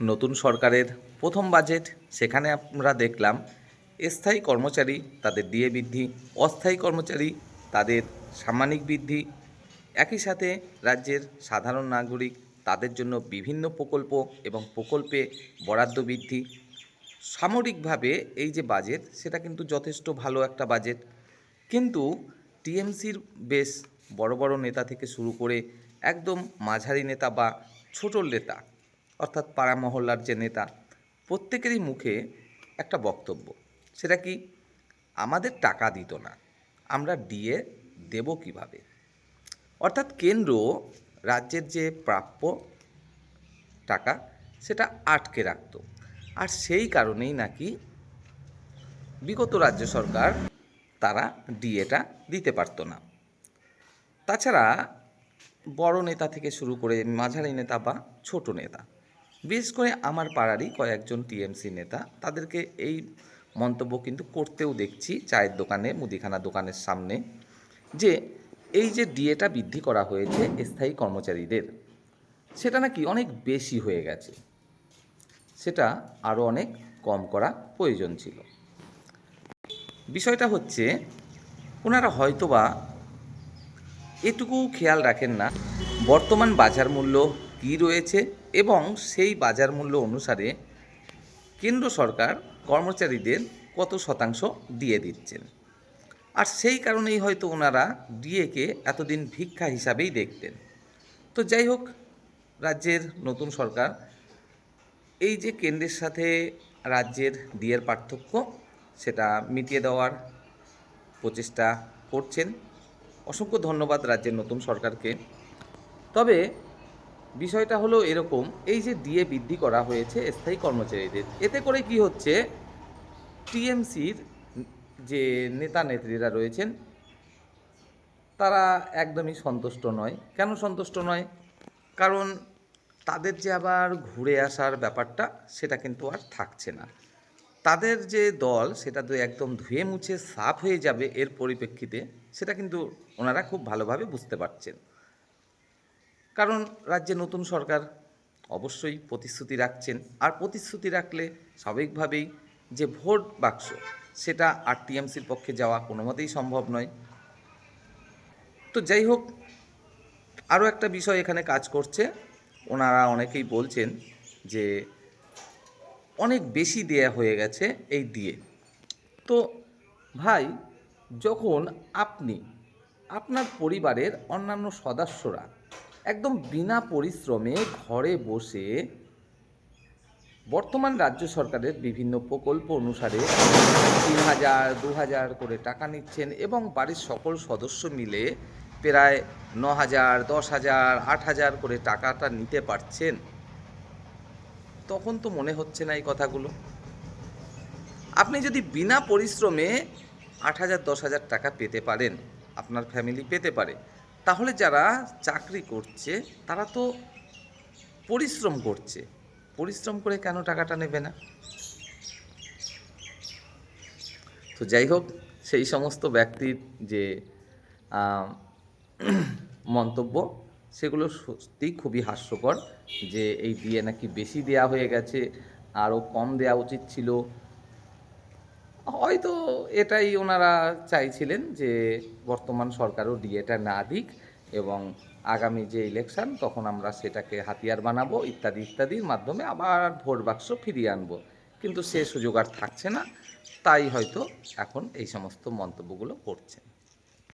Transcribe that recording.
নতুন সরকারের প্রথম বাজেট, সেখানে আমরা দেখলাম স্থায়ী কর্মচারী তাদের ডিএ বৃদ্ধি, অস্থায়ী কর্মচারী তাদের সাম্মানিক বৃদ্ধি, একই সাথে রাজ্যের সাধারণ নাগরিক তাদের জন্য বিভিন্ন প্রকল্প এবং প্রকল্পে বরাদ্দ বৃদ্ধি। সামরিকভাবে এই যে বাজেট, সেটা কিন্তু যথেষ্ট ভালো একটা বাজেট। কিন্তু টিএমসির বেশ বড় বড় নেতা থেকে শুরু করে একদম মাঝারি নেতা বা ছোটো নেতা, অর্থাৎ পাড়া মহল্লার যে নেতা, প্রত্যেকেরই মুখে একটা বক্তব্য। সেটা কি? আমাদের টাকা দিত না, আমরা ডিএ দেব কিভাবে? অর্থাৎ কেন্দ্র রাজ্যের যে প্রাপ্য টাকা সেটা আটকে রাখত। আর সেই কারণেই নাকি বিগত রাজ্য সরকার তারা ডিএটা দিতে পারতো না। তাছাড়া বড় নেতা থেকে শুরু করে মাঝারি নেতা বা ছোট নেতা, বিশেষ করে আমার পাড়ারই কয়েকজন টিএমসি নেতা, তাদেরকে এই মন্তব্য কিন্তু করতেও দেখছি চায়ের দোকানে, মুদিখানা দোকানের সামনে, যে এই যে ডিএটা বৃদ্ধি করা হয়েছে স্থায়ী কর্মচারীদের, সেটা নাকি অনেক বেশি হয়ে গেছে, সেটা আরও অনেক কম করা প্রয়োজন ছিল। বিষয়টা হচ্ছে, ওনারা হয়তোবা এটুকু খেয়াল রাখেন না বর্তমান বাজার মূল্য কী রয়েছে এবং সেই বাজার মূল্য অনুসারে কেন্দ্র সরকার কর্মচারীদের কত শতাংশ দিয়ে দিচ্ছেন। আর সেই কারণেই হয়তো ওনারা ডিএকে এতদিন ভিক্ষা হিসাবেই দেখতেন। তো যাই হোক, রাজ্যের নতুন সরকার এই যে কেন্দ্রের সাথে রাজ্যের ডিএর পার্থক্য, সেটা মিটিয়ে দেওয়ার প্রচেষ্টা করছেন। অসংখ্য ধন্যবাদ রাজ্যের নতুন সরকারকে। তবে বিষয়টা হলো এরকম, এই যে ডিএ বৃদ্ধি করা হয়েছে স্থায়ী কর্মচারীদের, এতে করে কি হচ্ছে, টিএমসির যে নেতা নেত্রীরা রয়েছেন তারা একদমই সন্তুষ্ট নয়। কেন সন্তুষ্ট নয়? কারণ তাদের যে আবার ঘুরে আসার ব্যাপারটা, সেটা কিন্তু আর থাকছে না। তাদের যে দল, সেটা তো একদম ধুয়ে মুছে সাফ হয়ে যাবে এর পরিপ্রেক্ষিতে, সেটা কিন্তু ওনারা খুব ভালোভাবে বুঝতে পারছেন। কারণ রাজ্যে নতুন সরকার অবশ্যই প্রতিশ্রুতি রাখছেন, আর প্রতিশ্রুতি রাখলে স্বাভাবিকভাবেই যে ভোট বাক্স, সেটা আর টিএমসির পক্ষে যাওয়া কোনো মতেই সম্ভব নয়। তো যাই হোক, আরও একটা বিষয় এখানে কাজ করছে। ওনারা অনেকেই বলছেন যে অনেক বেশি দেয়া হয়ে গেছে এই ডিএ। তো ভাই, যখন আপনি আপনার পরিবারের অন্যান্য সদস্যরা একদম বিনা পরিশ্রমে ঘরে বসে বর্তমান রাজ্য সরকারের বিভিন্ন প্রকল্প অনুসারে ৩,০০০, ২,০০০ করে টাকা নিচ্ছেন এবং বাড়ির সকল সদস্য মিলে প্রায় ৯,০০০, ১০,০০০, ৮,০০০ করে টাকাটা নিতে পারছেন, তখন তো মনে হচ্ছে না এই কথাগুলো। আপনি যদি বিনা পরিশ্রমে ৮,০০০, ১০,০০০ টাকা পেতে পারেন, আপনার ফ্যামিলি পেতে পারে, তাহলে যারা চাকরি করছে তারা তো পরিশ্রম করছে, পরিশ্রম করে কেন টাকাটা নেবে না? তো যাই হোক, সেই সমস্ত ব্যক্তির যে মন্তব্য, সেগুলো সত্যিই খুবই হাস্যকর, যে এই ডিএ নাকি বেশি দেয়া হয়ে গেছে, আরও কম দেওয়া উচিত ছিল। হয়তো এটাই ওনারা চাইছিলেন যে বর্তমান সরকারও ডিএটা না দিক, এবং আগামী যে ইলেকশন, তখন আমরা সেটাকে হাতিয়ার বানাবো ইত্যাদি ইত্যাদির মাধ্যমে আবার ভোট বাক্স ফিরিয়ে আনবো। কিন্তু সে সুযোগ আর থাকছে না, তাই হয়তো এখন এই সমস্ত মন্তব্যগুলো করছেন।